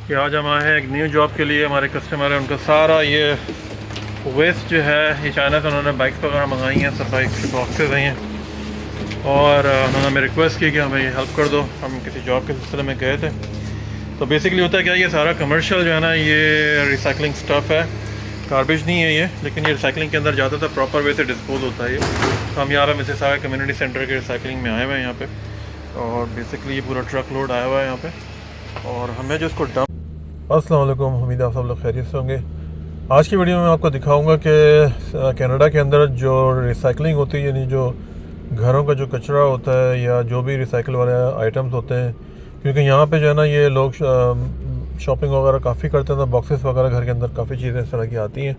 कि आज हम आए हैं एक न्यू जॉब के लिए। हमारे कस्टमर है, उनका सारा ये वेस्ट जो है ये चाइना से उन्होंने बाइक्स वगैरह मंगाई हैं, सब बाइक बॉक्सेज आई हैं और उन्होंने हमें रिक्वेस्ट की कि हमें ये हेल्प कर दो। हम किसी जॉब के सिलसिले में गए थे। तो बेसिकली होता है क्या, ये सारा कमर्शियल जो है ना ये रिसाइकलिंग स्टफ़ है, गार्बेज नहीं है ये, लेकिन ये रिसाइकलिंग के अंदर जाता था, प्रॉपर वे से डिस्पोज होता है ये। तो हम यहाँ पे मिसिसागा कम्युनिटी सेंटर के रिसाइकलिंग में आए हुए हैं यहाँ पे, और बेसिकली ये पूरा ट्रक लोड आया हुआ है यहाँ पे और हमें जो इसको डंप। अस्सलाम वालेकुम, उम्मीद है आप सब लोग खैरियत से होंगे। आज की वीडियो में आपको दिखाऊंगा कि कनाडा के अंदर जो रिसाइकलिंग होती है, यानी जो घरों का जो कचरा होता है या जो भी रिसाइकिल वाले आइटम्स होते हैं, क्योंकि यहाँ पे जो है ना ये लोग शॉपिंग वगैरह काफ़ी करते हैं, तो बॉक्सेस वगैरह घर के अंदर काफ़ी चीज़ें इस तरह की आती हैं।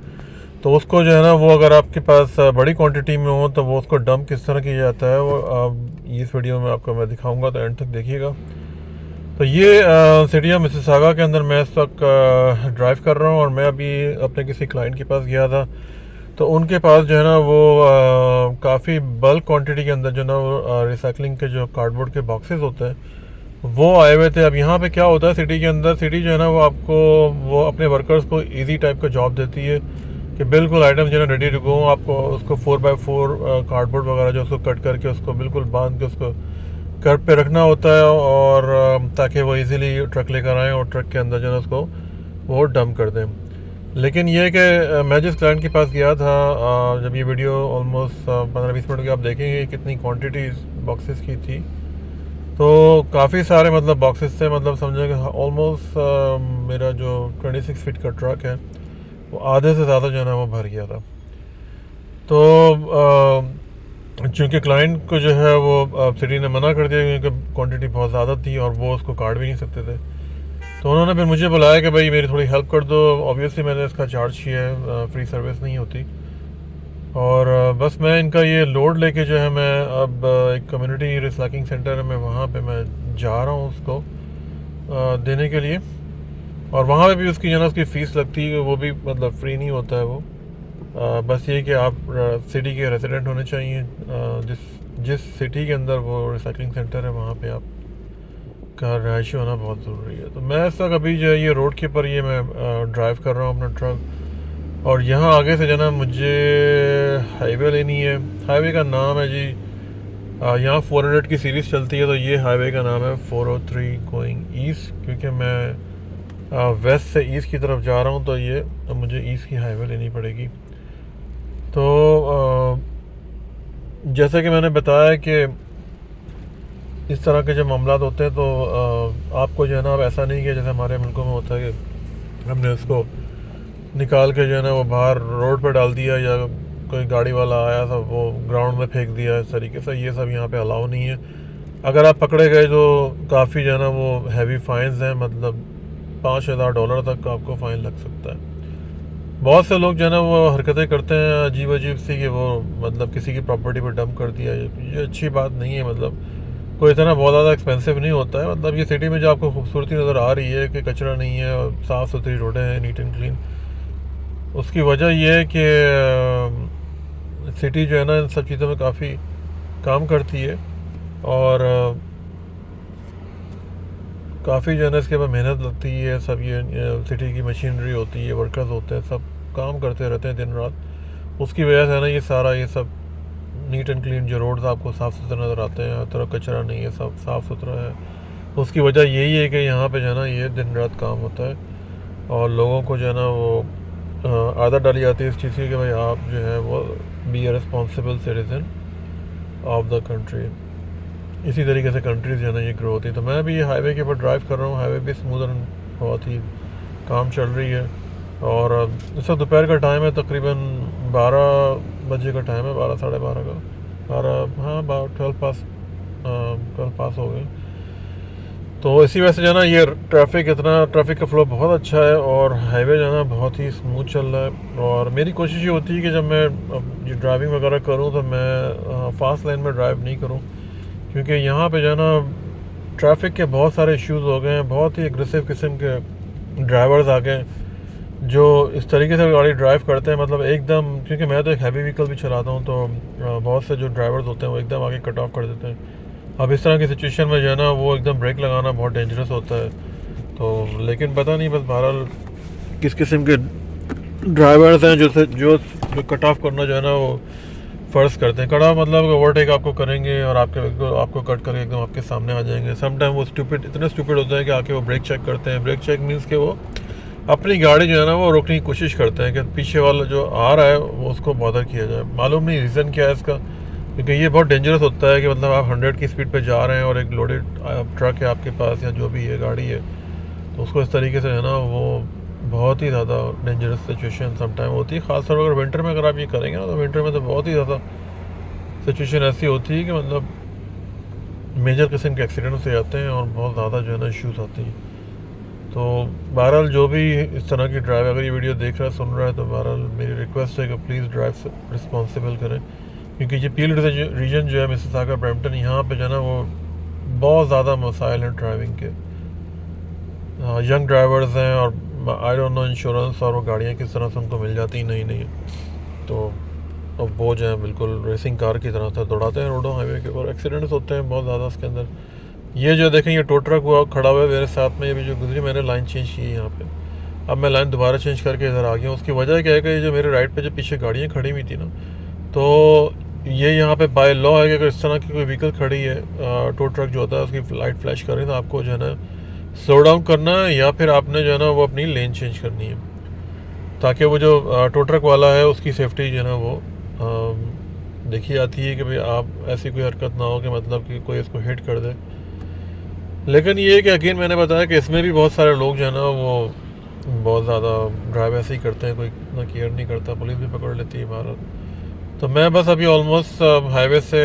तो उसको जो है ना वो अगर आपके पास बड़ी क्वांटिटी में हो तो वो उसको डंप किस तरह किया जाता है वो इस वीडियो में आपको मैं दिखाऊंगा, तो एंड तक देखिएगा। तो ये सिटी ऑफ मिसिसागा के अंदर मैं इस वक्त ड्राइव कर रहा हूँ और मैं अभी अपने किसी क्लाइंट के पास गया था। तो उनके पास जो है ना वो काफ़ी बल्क क्वांटिटी के अंदर जो ना वो रिसाइकलिंग के जो कार्डबोर्ड के बॉक्सेस होते हैं वो आए हुए थे। अब यहाँ पे क्या होता है सिटी के अंदर, सिटी जो है ना वो आपको वो अपने वर्कर्स को इजी टाइप का जॉब देती है कि बिल्कुल आइटम जो है ना रेडी टू गो, आपको उसको 4x4 कार्डबोर्ड वगैरह जो उसको कट करके उसको बिल्कुल बांध के उसको कर्ब पे रखना होता है, और ताकि वो इजीली ट्रक लेकर आएँ और ट्रक के अंदर जो है ना उसको वो डंप कर दें। लेकिन ये कि मैं जिस क्लाइंट के पास गया था, जब ये वीडियो ऑलमोस्ट 15-20 मिनट की आप देखेंगे कितनी क्वांटिटी बॉक्सेस की थी, तो काफ़ी सारे मतलब बॉक्सेस थे। मतलब समझे कि ऑलमोस्ट मेरा जो 26 फीट का ट्रक है वो आधे से ज़्यादा जो है ना वो भर गया था। तो चूँकि क्लाइंट को जो है वो सिटी ने मना कर दिया क्योंकि क्वांटिटी बहुत ज़्यादा थी और वो उसको काट भी नहीं सकते थे, तो उन्होंने फिर मुझे बुलाया कि भाई मेरी थोड़ी हेल्प कर दो। ऑब्वियसली मैंने इसका चार्ज किया है, फ्री सर्विस नहीं होती। और बस मैं इनका ये लोड लेके जो है मैं अब एक कम्युनिटी रिसाइकलिंग सेंटर है, मैं वहाँ पे मैं जा रहा हूँ उसको देने के लिए। और वहाँ पे भी उसकी जो है ना उसकी फ़ीस लगती है, वो भी मतलब फ्री नहीं होता है वो। बस ये कि आप सिटी के रेजिडेंट होने चाहिए। जिस सिटी के अंदर वो रिसाइकलिंग सेंटर है वहाँ पे आप का रहायशी होना बहुत ज़रूरी है। तो मैं इस वक्त अभी जो है ये रोड के ऊपर ये मैं ड्राइव कर रहा हूँ अपना ट्रक, और यहाँ आगे से जो ना मुझे हाईवे लेनी है। हाईवे का नाम है जी, यहाँ 400 की सीरीज़ चलती है, तो ये हाईवे का नाम है 403 गोइंग ईस्ट, क्योंकि मैं वेस्ट से ईस्ट की तरफ जा रहा हूँ, तो ये मुझे ईस्ट की हाईवे लेनी पड़ेगी। तो जैसा कि मैंने बताया कि इस तरह के जब मामला होते हैं तो आपको जो है ना अब ऐसा नहीं कि जैसे हमारे मुल्कों में होता है कि हमने उसको निकाल के जो है ना वो बाहर रोड पर डाल दिया, या कोई गाड़ी वाला आया था वो ग्राउंड में फेंक दिया। इस तरीके से ये सब यहाँ पे अलाउ नहीं है। अगर आप पकड़े गए तो काफ़ी जो है ना वो हैवी फाइन्स हैं, मतलब $5,000 तक आपको फ़ाइन लग सकता है। बहुत से लोग जो है ना वो हरकतें करते हैं अजीब अजीब सी कि वो मतलब किसी की प्रॉपर्टी पर डंप कर दिया। ये अच्छी बात नहीं है। मतलब कोई इतना बहुत ज़्यादा एक्सपेंसिव नहीं होता है। मतलब ये सिटी में जो आपको खूबसूरती नज़र आ रही है कि कचरा नहीं है और साफ़ सुथरी रोडें हैं, नीट एंड क्लीन, उसकी वजह यह है कि सिटी जो है ना इन सब चीज़ों में काफ़ी काम करती है, और काफ़ी जो है ना इसके ऊपर मेहनत लगती है। सब ये सिटी की मशीनरी होती है, वर्कर्स होते हैं, सब काम करते रहते हैं दिन रात। उसकी वजह से है ना ये सारा ये सब नीट एंड क्लीन जो रोड्स आपको साफ़ सुथरे नज़र आते हैं, हर तरफ कचरा नहीं है, सब साफ़ सुथरा है। उसकी वजह यही है कि यहाँ पे जो है ना ये दिन रात काम होता है, और लोगों को जो है ना वो आदत डाली जाती है इस चीज़ की कि भाई आप जो है वो be a responsible citizen of the country. इसी तरीके से कंट्रीज़ जो है ना ये ग्रो होती है। तो मैं भी ये हाईवे के ऊपर ड्राइव कर रहा हूँ। हाईवे भी स्मूथ एंड बहुत ही काम चल रही है, और इस वक्त दोपहर का टाइम है, तकरीबन 12 बजे का टाइम है, 12 साढ़े 12 का, 12 हाँ 12 पास हो गए। तो इसी वजह से जो है ना ये ट्रैफिक का फ़्लो बहुत अच्छा है, और हाईवे जो है ना बहुत ही स्मूथ चल रहा है। और मेरी कोशिश ये होती है कि जब मैं ये ड्राइविंग वगैरह करूँ तो मैं फ़ास्ट लाइन में ड्राइव नहीं करूँ, क्योंकि यहाँ पे जो है ना ट्रैफिक के बहुत सारे इश्यूज़ हो गए हैं। बहुत ही एग्रेसिव किस्म के ड्राइवर्स आ गए जो इस तरीके से गाड़ी ड्राइव करते हैं, मतलब एकदम, क्योंकि मैं तो एक हैवी व्हीकल भी चलाता हूँ, तो बहुत से जो ड्राइवर्स होते हैं वो एकदम आगे कट ऑफ कर देते हैं। अब इस तरह की सिचुएशन में जो है ना वो एकदम ब्रेक लगाना बहुत डेंजरस होता है। तो लेकिन पता नहीं बस बहरहाल किस किस्म के ड्राइवर्स हैं जो कट ऑफ करना जो है ना वो फ़र्ज़ करते हैं। कट ऑफ मतलब ओवरटेक आपको करेंगे और आपको कट करके एकदम आपके सामने आ जाएंगे। सम टाइम वो इतने स्टूपिड होते हैं कि आके वो ब्रेक चेक करते हैं। ब्रेक चेक मीन्स कि वो अपनी गाड़ी जो है ना वो रोकने की कोशिश करते हैं कि पीछे वाला जो आ रहा है वो उसको बॉदर किया जाए। मालूम नहीं रीज़न क्या है इसका, क्योंकि ये बहुत डेंजरस होता है कि मतलब आप 100 की स्पीड पे जा रहे हैं और एक लोडेड ट्रक है आपके पास या जो भी है गाड़ी है, तो उसको इस तरीके से है ना वो बहुत ही ज़्यादा डेंजरस सिचुएशन सम टाइम होती है। ख़ासतौर पर अगर विंटर में अगर आप ये करेंगे ना तो विंटर में तो बहुत ही ज़्यादा सिचुएशन ऐसी होती है कि मतलब मेजर किस्म के एक्सीडेंट्स हो जाते हैं और बहुत ज़्यादा जो है ना इश्यूज़ आती हैं। तो बहरहाल जो भी इस तरह की ड्राइव अगर ये वीडियो देख रहा है सुन रहा है तो बहरहाल मेरी रिक्वेस्ट है कि प्लीज़ ड्राइव रिस्पॉन्सिबल करें, क्योंकि ये पील रीजन जो है मिसिसागा ब्रैम्पटन यहाँ पे जो है ना वो बहुत ज़्यादा मसाइल हैं ड्राइविंग के। यंग ड्राइवर्स हैं और आई डोंट नो इंश्योरेंस और वो गाड़ियाँ किस तरह से उनको मिल जाती नहीं तो वो जो है बिल्कुल रेसिंग कार की तरह से दौड़ाते हैं रोडों हाईवे के और एक्सीडेंट्स होते हैं बहुत ज़्यादा उसके अंदर। ये जो देखें ये टो ट्रक हुआ खड़ा हुआ है मेरे साथ में, ये भी जो गुजरी मैंने लाइन चेंज की है यहाँ पे। अब मैं लाइन दोबारा चेंज करके इधर आ गया हूँ। उसकी वजह क्या है कि जो मेरे राइट पे जो पीछे गाड़ियाँ खड़ी हुई थी ना, तो ये यहाँ पे बाय लॉ है कि अगर इस तरह की कोई व्हीकल खड़ी है टो ट्रक जो होता है उसकी लाइट फ्लैश कर रही है तो आपको जो है ना स्लो डाउन करना है या फिर आपने जो है ना वो अपनी लेन चेंज करनी है, ताकि वो जो टो ट्रक वाला है उसकी सेफ्टी जो है ना वो देखी जाती है कि भाई आप ऐसी कोई हरकत ना हो कि मतलब कि कोई इसको हिट कर दे। लेकिन ये कि अगेन मैंने बताया कि इसमें भी बहुत सारे लोग जो है ना वो बहुत ज़्यादा ड्राइव ऐसे ही करते हैं, कोई इतना केयर नहीं करता, पुलिस भी पकड़ लेती है भारत। तो मैं बस अभी ऑलमोस्ट हाईवे से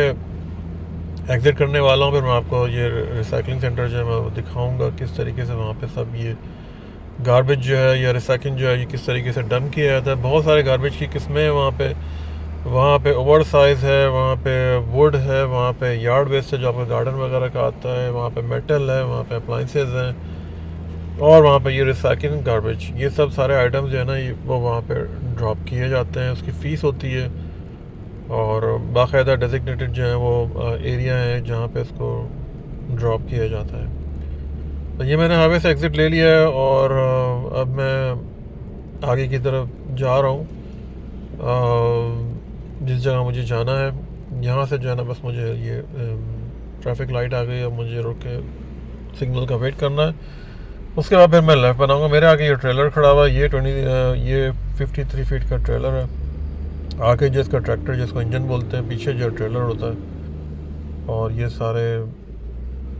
एग्ज़िट करने वाला हूँ, फिर मैं आपको ये रिसाइकलिंग सेंटर जो है मैं दिखाऊँगा किस तरीके से वहाँ पे सब ये गार्बेज जो है या रिसाइकलिंग जो है ये किस तरीके से डंप किया जाता है। बहुत सारे गार्बेज की किस्में हैं वहाँ पे ओवर साइज़ है, वहाँ पे वुड है, वहाँ पे यार्ड वेस्ट है जो आपका गार्डन वगैरह का आता है, वहाँ पे मेटल है, वहाँ पे अप्लाइंसेस हैं और वहाँ पे ये रिसाइकलिंग गार्बेज, ये सब सारे आइटम्स जो है ना ये वो वहाँ पे ड्रॉप किए जाते हैं। उसकी फ़ीस होती है और बाकायदा डेजिग्नेटेड जो है वो एरिया है जहाँ पे इसको ड्रॉप किया जाता है। तो ये मैंने हाईवे से एग्ज़िट ले लिया है और अब मैं आगे की तरफ जा रहा हूँ जिस जगह मुझे जाना है। यहाँ से जो है ना बस मुझे ये ट्रैफिक लाइट आ गई, अब मुझे रुक के सिग्नल का वेट करना है, उसके बाद फिर मैं लेफ़्ट बनाऊँगा। मेरे आगे ये ट्रेलर खड़ा हुआ है, ये 53 फीट का ट्रेलर है। आगे जिसका ट्रैक्टर जिसको इंजन बोलते हैं, पीछे जो ट्रेलर होता है और ये सारे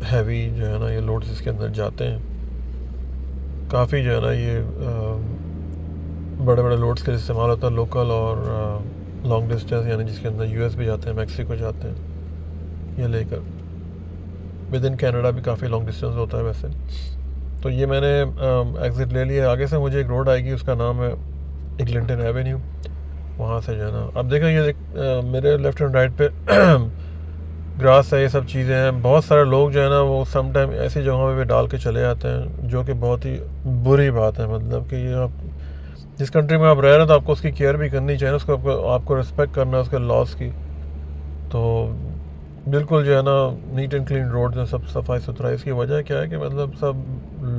हैवी जो है ना ये लोड्स इसके अंदर जाते हैं। काफ़ी जो है ना ये बड़े बड़े लोड्स के इस्तेमाल होता है, लोकल और लॉन्ग डिस्टेंस, यानी जिसके अंदर यूएस भी जाते हैं, मैक्सिको जाते हैं ये लेकर। विद इन कैनेडा भी काफ़ी लॉन्ग डिस्टेंस होता है वैसे। तो ये मैंने एग्ज़िट ले लिया। आगे से मुझे एक रोड आएगी, उसका नाम है इग्लिंटन एवेन्यू, वहाँ से जो है ना अब देखें ये मेरे लेफ़्ट एंड राइट पे ग्रास है, ये सब चीज़ें हैं। बहुत सारे लोग जो है ना वो सम टाइम ऐसी जगहों पे भी डाल के चले जाते हैं जो कि बहुत ही बुरी बात है। मतलब कि ये आप जिस कंट्री में आप रह रहे हैं तो आपको उसकी केयर भी करनी चाहिए, उसको आपको रिस्पेक्ट करना है उसके लॉस की। तो बिल्कुल जो है ना नीट एंड क्लीन रोड है, सब सफाई सुथरा। इसकी वजह क्या है कि मतलब सब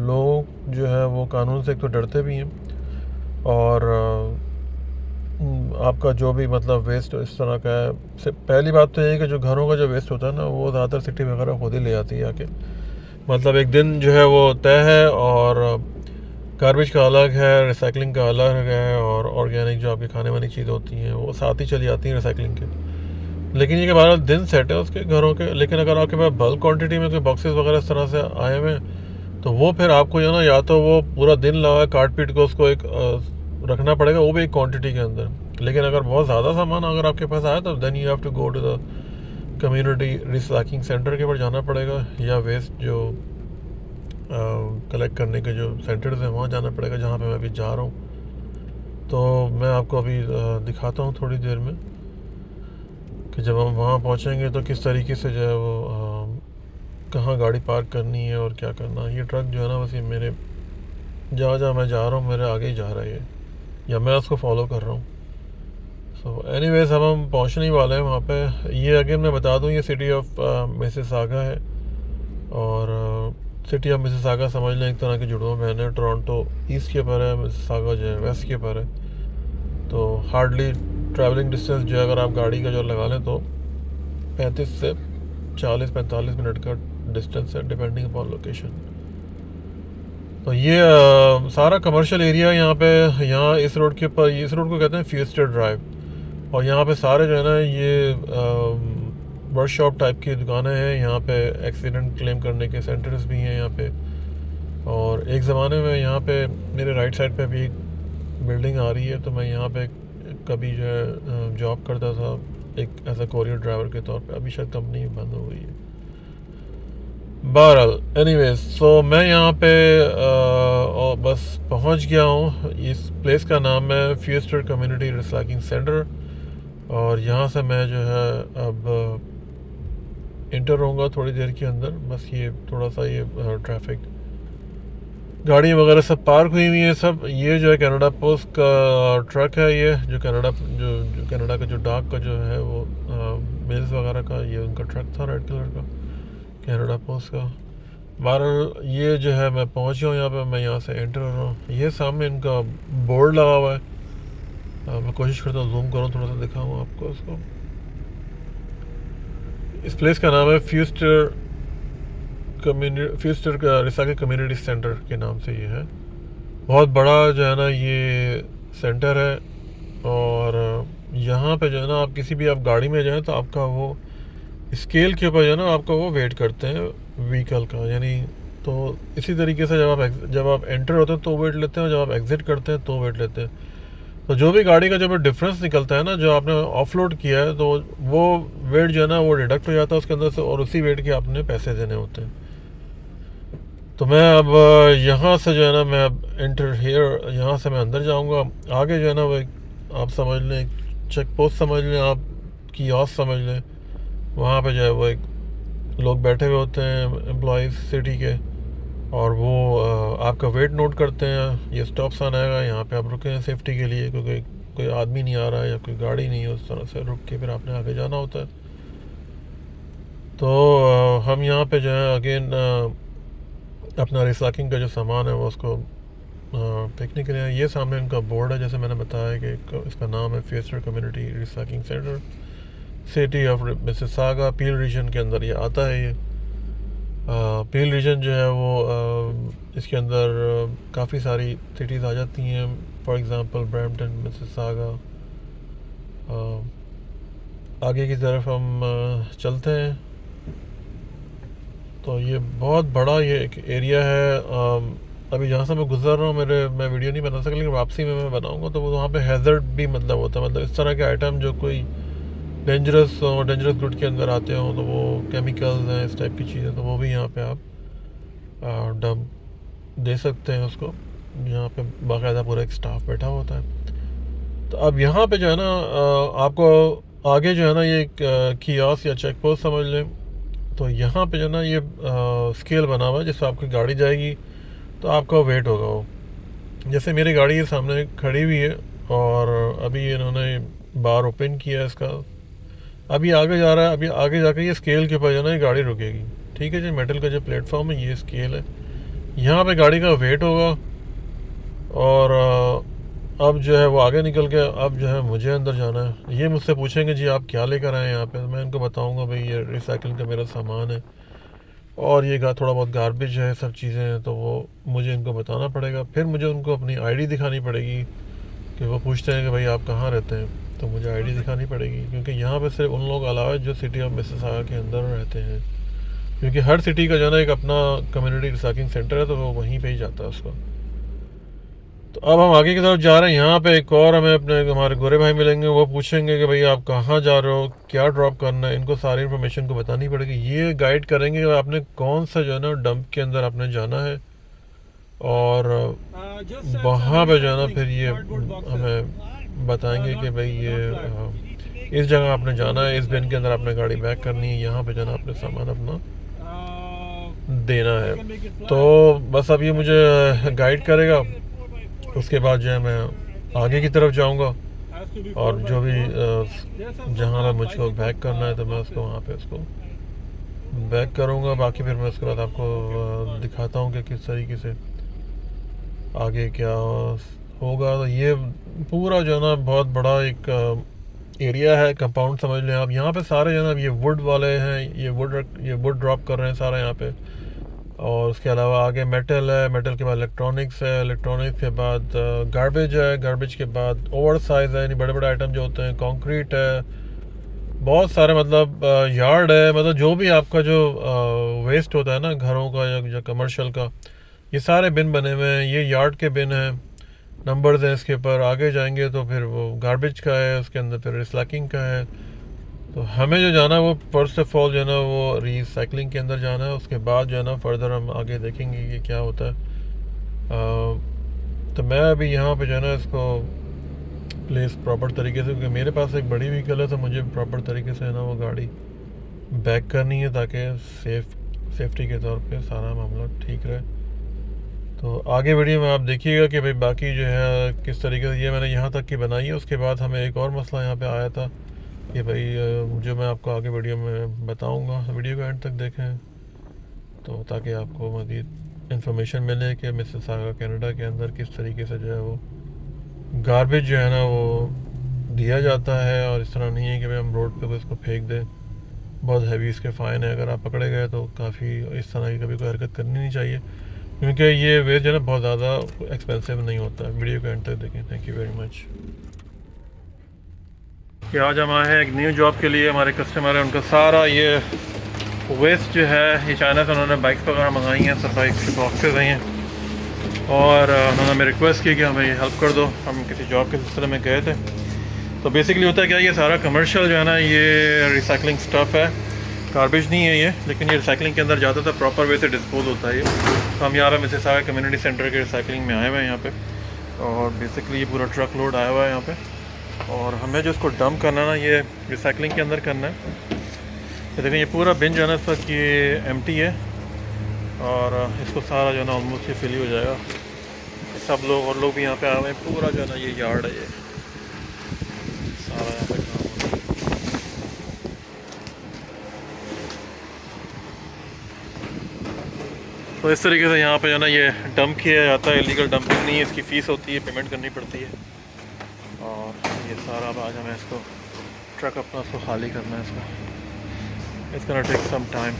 लोग जो है वो कानून से एक तो डरते भी हैं और आपका जो भी मतलब वेस्ट इस तरह का है। पहली बात तो ये है कि जो घरों का जो वेस्ट होता है ना वो ज़्यादातर सिटी वगैरह खुद ही ले आती है आके। मतलब एक दिन जो है वो तय है और गार्बेज का अलग है, रिसाइकलिंग का अलग है और ऑर्गेनिक जो आपके खाने वाली चीज़ें होती हैं वो साथ ही चली आती हैं रिसाइकलिंग के। लेकिन ये कि 12 दिन सेट है उसके घरों के। लेकिन अगर आपके पास बल्क क्वांटिटी में कोई बॉक्सेस वगैरह इस तरह से आए हुए हैं तो वो फिर आपको जो है ना या तो वो पूरा दिन लगा काट पीट को उसको एक रखना पड़ेगा, वो भी एक क्वांटिटी के अंदर। लेकिन अगर बहुत ज़्यादा सामान अगर आपके पास आया तो then you have to go to the community recycling centre के ऊपर जाना पड़ेगा या वेस्ट जो कलेक्ट करने के जो सेंटर्स हैं वहाँ जाना पड़ेगा, जहाँ पे मैं अभी जा रहा हूँ। तो मैं आपको अभी दिखाता हूँ थोड़ी देर में कि जब हम वहाँ पहुँचेंगे तो किस तरीके से जो है वो कहाँ गाड़ी पार्क करनी है और क्या करना है। ये ट्रक जो है ना बस ये मेरे जहाँ मैं जा रहा हूँ मेरे आगे ही जा रहा है या मैं उसको फॉलो कर रहा हूँ। सो एनीवेज अब हम पहुँचने ही वाले हैं वहाँ पे। ये अगेन मैं बता दूँ ये सिटी ऑफ मिसिसागा है और सिटी ऑफ मिसिसागा समझ लें, एक तरह के जुड़वा बहन है। टोरंटो ईस्ट के ऊपर है, मिसिसागा जो है वेस्ट के ऊपर है। तो हार्डली ट्रैवलिंग डिस्टेंस जो है अगर आप गाड़ी का जो लगा लें तो 35 से 40-45 मिनट का डिस्टेंस है, डिपेंडिंग अपॉन लोकेशन। तो ये सारा कमर्शियल एरिया यहाँ पे, यहाँ इस रोड के ऊपर, इस रोड को कहते हैं फ्यूस्टर ड्राइव। और यहाँ पे सारे जो है ना ये वर्कशॉप टाइप की दुकानें हैं। यहाँ पे एक्सीडेंट क्लेम करने के सेंटर्स भी हैं यहाँ पे। और एक ज़माने में यहाँ पे मेरे राइट साइड पे भी एक बिल्डिंग आ रही है, तो मैं यहाँ पे कभी जो है जॉब करता था एक एज अ कोरियर ड्राइवर के तौर पे। अभी शायद कंपनी बंद हो गई है। बहरहाल एनीवेज, सो मैं यहाँ पे और बस पहुँच गया हूँ। इस प्लेस का नाम है फ्यूस्टर कम्युनिटी रिसाइक्लिंग सेंटर। और यहाँ से मैं जो है अब इंटर होऊंगा थोड़ी देर के अंदर। बस ये थोड़ा सा ये ट्रैफिक, गाड़ी वगैरह सब पार्क हुई हुई है सब। ये जो है कनाडा पोस्ट का ट्रक है, ये जो कनाडा का जो डाक का जो है वो मेल्स वगैरह का, ये उनका ट्रक था रेड कलर का, कनाडा पोस्ट का। बहरहाल ये जो है मैं पहुंच गया हूँ यहाँ पे, मैं यहाँ से एंटर हो रहा हूँ। ये सामने इनका बोर्ड लगा हुआ है। मैं कोशिश करता हूँ जूम करूँ, थोड़ा सा दिखाऊँ आपको इसको। इस प्लेस का नाम है फ्यूस्टर का रिसाइकिल कम्युनिटी सेंटर के नाम से ये है। बहुत बड़ा जो है ना ये सेंटर है। और यहाँ पे जो है ना आप किसी भी आप गाड़ी में जाएँ तो आपका वो स्केल के ऊपर जो है ना आपका वो वेट करते हैं व्हीकल का, यानी तो इसी तरीके से जब आप एंटर होते हैं तो वेट लेते हैं, और जब आप एग्ज़िट करते हैं तो वेट लेते हैं। तो जो भी गाड़ी का जब डिफरेंस निकलता है ना, जो आपने ऑफलोड किया है, तो वो वेट जो है ना वो डिडक्ट हो जाता है उसके अंदर से, और उसी वेट के आपने पैसे देने होते हैं। तो मैं अब यहाँ से जो है ना मैं अब एंटर हेयर, यहाँ से मैं अंदर जाऊँगा। आगे जो है ना वो आप समझ लें चेक पोस्ट समझ लें, आप कियोस्क समझ लें। वहाँ पे जो है वो एक लोग बैठे हुए होते हैं एम्प्लॉइज़ सिटी के, और वो आपका वेट नोट करते हैं। ये स्टॉप साइन आएगा, यहाँ पे आप रुके हैं सेफ्टी के लिए, क्योंकि कोई आदमी नहीं आ रहा है या कोई गाड़ी नहीं है, उस तरह से रुक के फिर आपने आगे जाना होता है। तो हम यहाँ पे जो है अगेन अपना रिसाइकिंग का जो सामान है वो उसको फेंकने के लिए। ये सामने इनका बोर्ड है, जैसे मैंने बताया कि इसका नाम है Fewster community recycling centre, city of Mississauga, Peel region के अंदर ये आता है। ये पील रीजन जो है वो इसके अंदर काफ़ी सारी सिटीज़ आ जाती हैं। For example Brampton, Mississauga. आगे की तरफ हम चलते हैं। तो ये बहुत बड़ा ये एक एरिया है। अभी जहाँ से मैं गुजर रहा हूँ मैं वीडियो नहीं बना सका, लेकिन वापसी में मैं बनाऊँगा। तो वो वहाँ पे हैज़र्ड भी मतलब होता है, मतलब इस तरह के आइटम जो कोई डेंजरस गुड के अंदर आते हों, तो वो केमिकल्स हैं, इस टाइप की चीज़ें, तो वो भी यहाँ पे आप डंप दे सकते हैं उसको। यहाँ पे बाकायदा पूरा एक स्टाफ बैठा होता है। तो अब यहाँ पे जो है ना आपको आगे जो है ना ये एक कियोस्क या चेक पोस्ट समझ लें। तो यहाँ पे जो है ना ये स्केल बना हुआ है, जिससे आपकी गाड़ी जाएगी तो आपका वेट होगा वो। जैसे मेरी गाड़ी के सामने खड़ी हुई है, और अभी इन्होंने बार ओपन किया है इसका, अभी आगे जा रहा है। अभी आगे जाकर ये स्केल के ऊपर जो है ना ये गाड़ी रुकेगी। ठीक है जी, मेटल का जो प्लेटफॉर्म है ये स्केल है, यहाँ पे गाड़ी का वेट होगा। और अब जो है वो आगे निकल के अब जो है मुझे अंदर जाना है। ये मुझसे पूछेंगे जी आप क्या लेकर आए हैं यहाँ पे, मैं इनको बताऊँगा भाई ये रिसाइकिल का मेरा सामान है, और ये थोड़ा बहुत गार्बेज है, सब चीज़ें हैं। तो वो मुझे इनको बताना पड़ेगा, फिर मुझे उनको अपनी आईडी दिखानी पड़ेगी, कि वो पूछते हैं कि भाई आप कहाँ रहते हैं, तो मुझे आईडी दिखानी पड़ेगी। क्योंकि यहाँ पे सिर्फ उन लोग अलावा जो सिटी ऑफ मिसिसागा के अंदर रहते हैं, क्योंकि हर सिटी का जो है ना एक अपना कम्युनिटी रिसाइकिंग सेंटर है, तो वो वहीं पे ही जाता है उसका। तो अब हम आगे की तरफ जा रहे हैं। यहाँ पे एक और हमें हमारे गोरे भाई मिलेंगे, वो पूछेंगे कि भाई आप कहाँ जा रहे हो, क्या ड्रॉप करना है। इनको सारी इन्फॉर्मेशन को बतानी पड़ेगी। ये गाइड करेंगे कि आपने कौन सा जो है ना डंप के अंदर आपने जाना है, और वहाँ पे जो है ना फिर ये हमें बताएंगे कि भाई ये इस जगह आपने जाना है, इस बिन के अंदर आपने गाड़ी बैक करनी है, यहाँ पे जो है ना आपने सामान अपना देना है। तो बस अब ये मुझे गाइड करेगा, उसके बाद जो है मैं आगे की तरफ जाऊंगा, और जो भी जहाँ पे मुझको बैक करना है तो मैं उसको वहाँ पे उसको बैक करूँगा, बाकी फिर मैं उसके बाद आपको दिखाता हूँ कि किस तरीके से आगे क्या होगा। तो ये पूरा जो है ना बहुत बड़ा एक एरिया है, कंपाउंड समझ लें आप। यहाँ पे सारे जो है ना ये वुड वाले हैं, ये वुड ड्रॉप कर रहे हैं सारा यहाँ पे। और उसके अलावा आगे मेटल है, मेटल के बाद इलेक्ट्रॉनिक्स है, इलेक्ट्रॉनिक्स के बाद गार्बेज है, गार्बेज के बाद ओवर साइज़ है, यानी बड़े बड़े आइटम जो होते हैं, कंक्रीट है, बहुत सारे मतलब यार्ड है, मतलब जो भी आपका जो वेस्ट होता है ना घरों का या कमर्शियल का, ये सारे बिन बने हुए हैं। ये यार्ड के बिन हैं, नंबर्स हैं इसके ऊपर। आगे जाएंगे तो फिर वो गार्बेज का है, उसके अंदर फिर रिसाइकलिंग का है। तो हमें जो जाना है वो फर्स्ट ऑफ ऑल जो है ना वो रिसाइकलिंग के अंदर जाना है। उसके बाद जो है ना फर्दर हम आगे देखेंगे कि क्या होता है। तो मैं अभी यहाँ पे जो है ना इसको प्लेस प्रॉपर तरीके से, क्योंकि मेरे पास एक बड़ी व्हीकल है तो मुझे प्रॉपर तरीके से है ना वो गाड़ी बैक करनी है ताकि सेफ्टी के तौर पे सारा मामला ठीक रहे। तो आगे वीडियो में आप देखिएगा कि भाई बाकी जो है किस तरीके से ये मैंने यहाँ तक की बनाई है। उसके बाद हमें एक और मसला यहाँ पे आया था कि भाई जो मैं आपको आगे वीडियो में बताऊँगा, वीडियो को एंड तक देखें तो ताकि आपको मज़ीद इंफॉर्मेशन मिले कि मिसिसागा कनाडा के अंदर किस तरीके से जो है वो गार्बेज जो है ना वो दिया जाता है। और इस तरह नहीं है कि भाई हम रोड पे कोई इसको फेंक दें। बहुत हैवी इसके फ़ाइन है, अगर आप पकड़े गए तो काफ़ी इस तरह की कभी कोई हरकत करनी नहीं चाहिए, क्योंकि ये वेस्ट जो है ना बहुत ज़्यादा एक्सपेंसिव नहीं होता। वीडियो को एंड तक देखें। Thank you very much. कि आज हम आए हैं एक न्यू जॉब के लिए। हमारे कस्टमर है, उनका सारा ये वेस्ट जो है ये चाइना से उन्होंने बाइक्स वगैरह मंगाई हैं, सब बाइक बॉक्सेज आई हैं। और उन्होंने हमें रिक्वेस्ट की कि हमें ये हेल्प कर दो। हम किसी जॉब के सिलसिले में गए थे। तो बेसिकली होता है क्या, ये सारा कमर्शियल जो है ना ये रिसाइकलिंग स्टफ़ है, गार्बेज नहीं है ये, लेकिन ये रिसाइकलिंग के अंदर जाता था, प्रॉपर वे से डिस्पोज होता है ये। तो हम यहाँ पे मिसिसागा कम्युनिटी सेंटर के रिसाइकलिंग में आए हुए हैं यहाँ पे। और बेसिकली ये पूरा ट्रक लोड आया हुआ है यहाँ पे। और हमें जो इसको डंप करना है ना ये रिसाइकलिंग के अंदर करना है। ये देखें, ये पूरा बिन जो है ना इस वक्त ये एम्प्टी है। और इसको सारा जो है ना ऑलमोस्ट ये फिल ही हो जाएगा। सब लोग और लोग भी यहाँ पे आए हुए हैं। पूरा जो है ना ये यार्ड है, ये सारा यहाँ पे काम हो रहा है। तो इस तरीके से यहाँ पे जो है ना ये डंप किया जाता है। इलीगल डंपिंग नहीं है, इसकी फ़ीस होती है, पेमेंट करनी पड़ती है। और ये सारा अब आज हमें इसको ट्रक अपना इसको खाली करना है। इसको it's gonna take some time.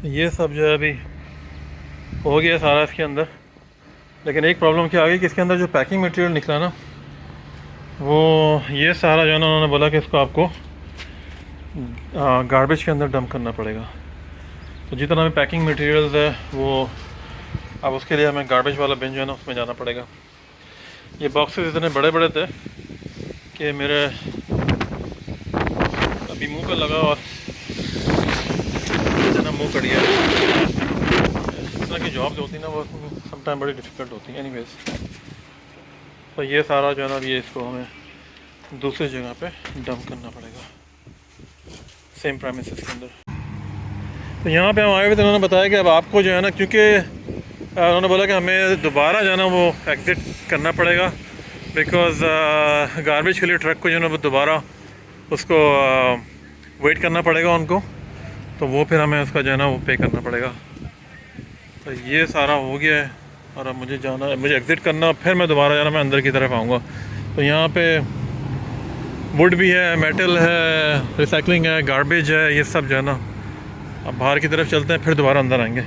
ये सब जो है अभी हो गया सारा इसके अंदर। लेकिन एक प्रॉब्लम क्या आ गई कि इसके अंदर जो पैकिंग मटेरियल निकला ना वो ये सारा जो है ना उन्होंने बोला कि इसको आपको गार्बेज के अंदर डंप करना पड़ेगा। तो जितना भी पैकिंग मटेरियल्स है वो अब उसके लिए हमें गार्बेज वाला बिन जो है ना उसमें जाना पड़ेगा। ये बॉक्सेस इतने बड़े बड़े थे कि मेरे अभी मुंह पे लगा और इतना मुंह कट गया। इस तरह की जॉब जो होती है ना वो सम टाइम बड़ी डिफ़िकल्ट होती है। एनीवेज, तो ये सारा जो है ना ये इसको हमें दूसरी जगह पे डंप करना पड़ेगा, सेम प्रेमिसेस के अंदर। तो यहाँ पे हम आए हुए थे, उन्होंने बताया कि अब आपको जो है ना, क्योंकि उन्होंने बोला कि हमें दोबारा जो है ना वो एग्ज़िट करना पड़ेगा, बिकॉज़ गार्बेज के लिए ट्रक को जो है ना वो दोबारा उसको वेट करना पड़ेगा उनको। तो वो फिर हमें उसका जो है ना वो पे करना पड़ेगा। तो ये सारा हो गया है और अब मुझे जाना है, मुझे एग्ज़िट करना, फिर मैं दोबारा जाना, मैं अंदर की तरफ आऊँगा। तो यहाँ पे वुड भी है, मेटल है, रिसाइकलिंग है, गार्बेज है, ये सब जो है ना। अब बाहर की तरफ चलते हैं, फिर दोबारा अंदर आएंगे।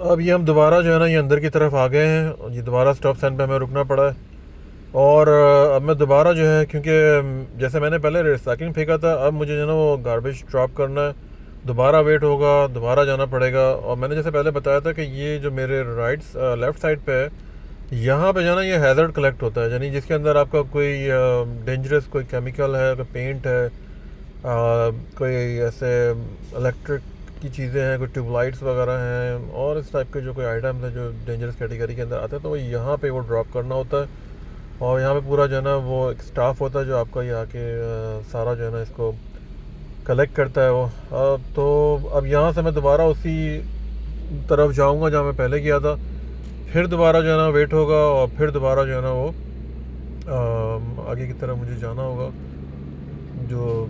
अब ये हम दोबारा जो है ना ये अंदर की तरफ आ गए हैं और ये दोबारा स्टॉप साइन पे हमें रुकना पड़ा है। और अब मैं दोबारा जो है, क्योंकि जैसे मैंने पहले रिसाइकलिंग फेंका था, अब मुझे जो है ना वो गार्बेज ड्रॉप करना है, दोबारा वेट होगा, दोबारा जाना पड़ेगा। और मैंने जैसे पहले बताया था कि ये जो मेरे लेफ़्ट साइड पे है, यहाँ पे जो है ना ये हैज़र्ड कलेक्ट होता है, यानी जिसके अंदर आपका कोई डेंजरस कोई केमिकल है, कोई पेंट है, कोई ऐसे इलेक्ट्रिक की चीज़ें हैं, कोई ट्यूबलाइट्स वगैरह हैं और इस टाइप के जो कोई आइटम्स हैं जो डेंजरस कैटेगरी के अंदर आते हैं, तो वो यहाँ पे वो ड्रॉप करना होता है। और यहाँ पे पूरा जो है ना वो एक स्टाफ होता है जो आपका ये आके सारा जो है ना इसको कलेक्ट करता है वो। तो अब यहाँ से मैं दोबारा उसी तरफ जाऊँगा जहाँ मैं पहले गया था, फिर दोबारा जो है ना वेट होगा और फिर दोबारा जो है ना वो आगे की तरफ मुझे जाना होगा। जो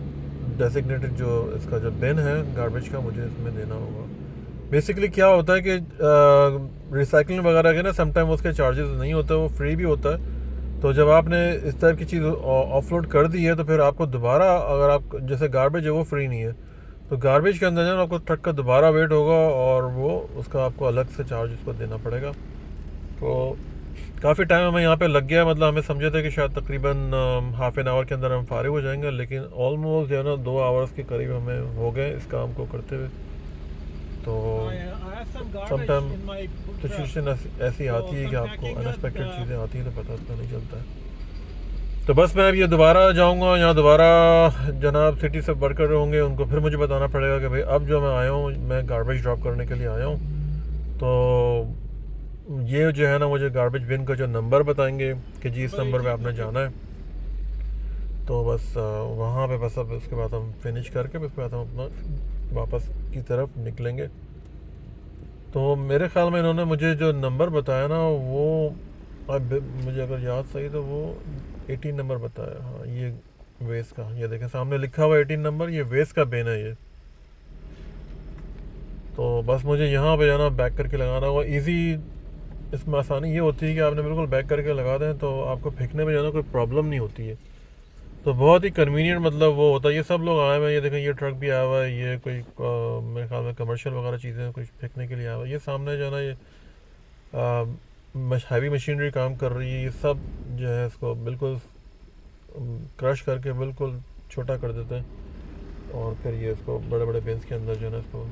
डेसिग्नेटेड जो इसका जो बिन है गार्बेज का, मुझे इसमें देना होगा। बेसिकली क्या होता है कि रिसाइकलिंग वगैरह के ना समटाइम उसके चार्जेस नहीं होते, वो फ्री भी होता है। तो जब आपने इस टाइप की चीज़ ऑफलोड कर दी है तो फिर आपको दोबारा, अगर आप जैसे गार्बेज है वो फ्री नहीं है, तो गार्बेज के अंदर जो है आपको ट्रक का दोबारा वेट होगा और वो उसका आपको अलग से चार्ज उसको देना पड़ेगा। तो काफ़ी टाइम हमें यहाँ पे लग गया, मतलब हमें समझे थे कि शायद तकरीबन हाफ़ एन आवर के अंदर हम फारिग हो जाएंगे, लेकिन ऑलमोस्ट जो है ना 2 आवर्स के करीब हमें हो गए इस काम को करते हुए। तो समटाइम सिचुएशन ऐसी आती है कि आपको अनएक्सपेक्टेड चीज़ें आती हैं तो पता नहीं चलता है। तो बस मैं अब ये दोबारा जाऊँगा, यहाँ दोबारा जनाब सिटी से वर्कर होंगे, उनको फिर मुझे बताना पड़ेगा कि भाई अब जो मैं आया हूँ, मैं गार्बेज ड्रॉप करने के लिए आया हूँ, तो ये जो है ना मुझे गार्बेज बिन का जो नंबर बताएंगे कि जी इस नंबर पे आपने जाना है। तो बस वहाँ पे बस अब उसके बाद हम फिनिश करके उसके बाद हम अपना वापस की तरफ निकलेंगे। तो मेरे ख़्याल में इन्होंने मुझे जो नंबर बताया ना वो, अब मुझे अगर याद सही तो वो 18 नंबर बताया। हाँ, ये वेस्ट का, ये देखें सामने लिखा हुआ 18 नंबर, ये वेस्ट का बिन है ये। तो बस मुझे यहाँ पे जाना, बैक करके लगाना होगा। ईज़ी इसमें आसानी ये होती है कि आपने बिल्कुल बैक करके लगा दें तो आपको फेंकने में जाना कोई प्रॉब्लम नहीं होती है। तो बहुत ही कन्वीनियंट मतलब वो होता है। ये सब लोग आए हुए हैं, ये देखें ये ट्रक भी आया हुआ है, ये कोई मेरे ख्याल में कमर्शियल वगैरह चीज़ें कुछ फेंकने के लिए आया हुआ है। ये सामने जो है ना ये हैवी मशीनरी काम कर रही है, ये सब जो है इसको बिल्कुल क्रश करके बिल्कुल छोटा कर देते हैं और फिर ये इसको बड़े बड़े बिन्स के अंदर जो है ना इसको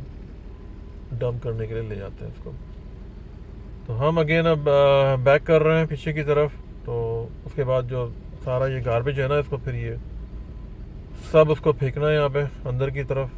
डंप करने के लिए ले जाते हैं इसको। तो हम अगेन अब बैक कर रहे हैं पीछे की तरफ। तो उसके बाद जो सारा ये गार्बेज है ना इसको फिर ये सब उसको फेंकना है यहाँ पे अंदर की तरफ,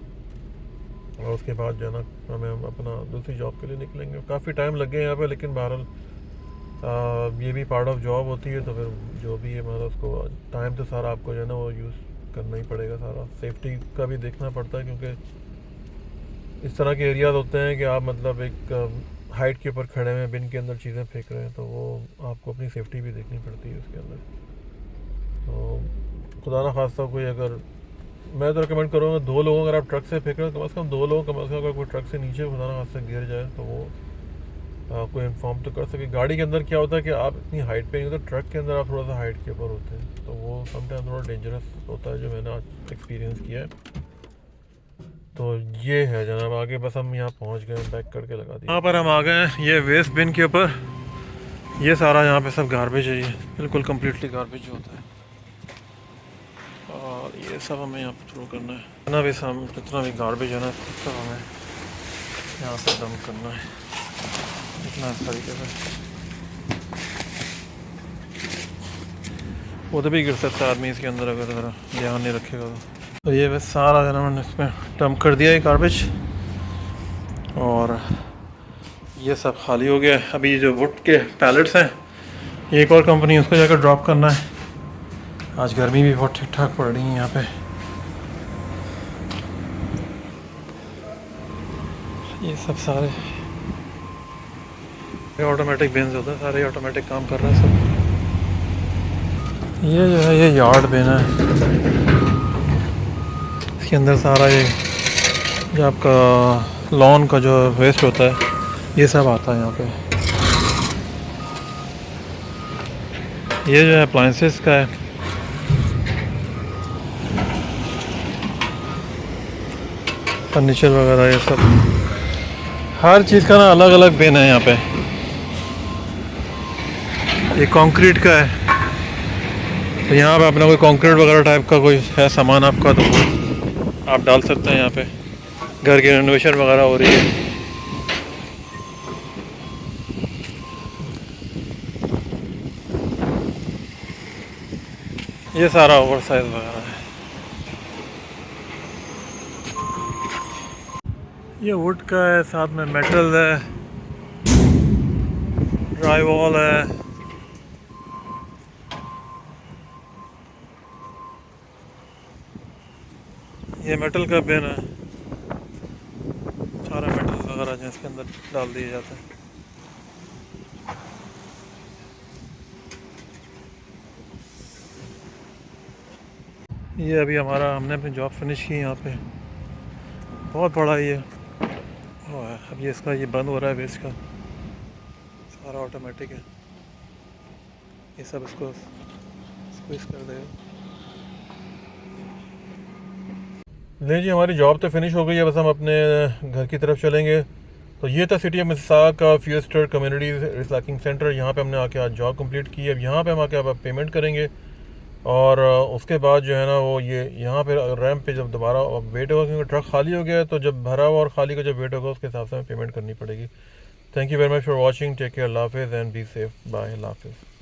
और उसके बाद जो है ना हमें हम अपना दूसरी जॉब के लिए निकलेंगे। काफ़ी टाइम लग गया यहाँ पे, लेकिन बहरहाल ये भी पार्ट ऑफ जॉब होती है। तो फिर जो भी है मतलब उसको टाइम तो सारा आपको जो है ना वो यूज़ करना ही पड़ेगा, सारा सेफ्टी का भी देखना पड़ता है, क्योंकि इस तरह के एरियाज होते हैं कि आप मतलब एक हाइट के ऊपर खड़े हुए बिन के अंदर चीज़ें फेंक रहे हैं, तो वो आपको अपनी सेफ्टी भी देखनी पड़ती है उसके अंदर। तो खुदा ना खास्ता कोई, अगर मैं तो रिकमेंड करूँगा 2 लोगों अगर आप ट्रक से फेंक रहे हो, कम से कम 2 लोग, कम से कम अगर कोई ट्रक से नीचे खुदा ना खास्ता गिर जाए तो वो आपको इन्फॉर्म तो कर सके। गाड़ी के अंदर क्या होता है कि आप इतनी हाइट पे नहीं होते, ट्रक के अंदर आप थोड़ा सा हाइट के ऊपर होते हैं, तो वो समटाइम थोड़ा डेंजरस होता है, जो मैंने आज एक्सपीरियंस किया है। तो ये है जनाब, आगे बस हम यहाँ पहुँच गए, बैक करके लगा दिया। यहाँ पर हम आ गए हैं ये वेस्ट बिन के ऊपर। ये सारा यहाँ पे सब गार्बेज है, ये बिल्कुल कम्प्लीटली गार्बेज होता है, और ये सब हमें यहाँ पे थ्रो करना है। जितना भी हम जितना भी गार्बेज है ना सब हमें यहाँ पे डंप करना है, इतना इस तरीके से। उधर भी गिर सकता है आदमी इसके अंदर अगर ज़रा ध्यान नहीं रखेगा तो। ये बस सारा जो मैंने इसमें डंप कर दिया है गार्बेज, और ये सब खाली हो गया है। अभी जो वुड के पैलेट्स हैं, एक और कंपनी उसको जाकर ड्रॉप करना है। आज गर्मी भी बहुत ठीक ठाक पड़ रही है यहाँ पे। ये सब सारे ऑटोमेटिक बिन्स होते हैं, सारे ऑटोमेटिक काम कर रहे हैं सब। ये जो है ये यार्ड बिन है, इसके अंदर सारा ये जो आपका लॉन का जो वेस्ट होता है ये सब आता है यहाँ पे। ये जो है अप्लायंसेस का है, फर्नीचर वगैरह ये सब। हर चीज़ का ना अलग अलग बिन है यहाँ पे। ये कंक्रीट का है, तो यहाँ पे अपना कोई कंक्रीट वगैरह टाइप का कोई है सामान आपका, तो आप डाल सकते हैं यहाँ पे। घर की रेनोवेशन वगैरह हो रही है। ये सारा ओवर साइज वगैरह है। ये वुड का है, साथ में मेटल है, ड्राई वॉल है। ये मेटल का बिन है, सारा मेटल वगैरह जो इसके अंदर डाल दिए जाते हैं। ये अभी हमने अपनी जॉब फिनिश की यहाँ पे। बहुत बड़ा ये अब ये इसका ये बंद हो रहा है वेस्ट का, सारा ऑटोमेटिक है। ये सब इसको स्क्वीज कर देगा। नहीं जी, हमारी जॉब तो फिनिश हो गई है, बस हम अपने घर की तरफ चलेंगे। तो ये था सिटी ऑफ मिसिसागा का फ्यूस्टर कम्युनिटी रिसाइक्लिंग सेंटर। यहाँ पे हमने आके आज जॉब कंप्लीट की है। अब यहाँ पे हम आके अब पेमेंट करेंगे, और उसके बाद जो है ना वो ये यहाँ पे रैंप पे जब दोबारा वेट होगा, क्योंकि ट्रक खाली हो गया है, तो जब भरा हुआ और खाली का जब वेट होगा उसके हिसाब से हमें पेमेंट करनी पड़ेगी। Thank you very much for watching. Take care, अल्लाह हाफिज़ एंड बी सेफ। बाय, अल्लाह हाफिज़।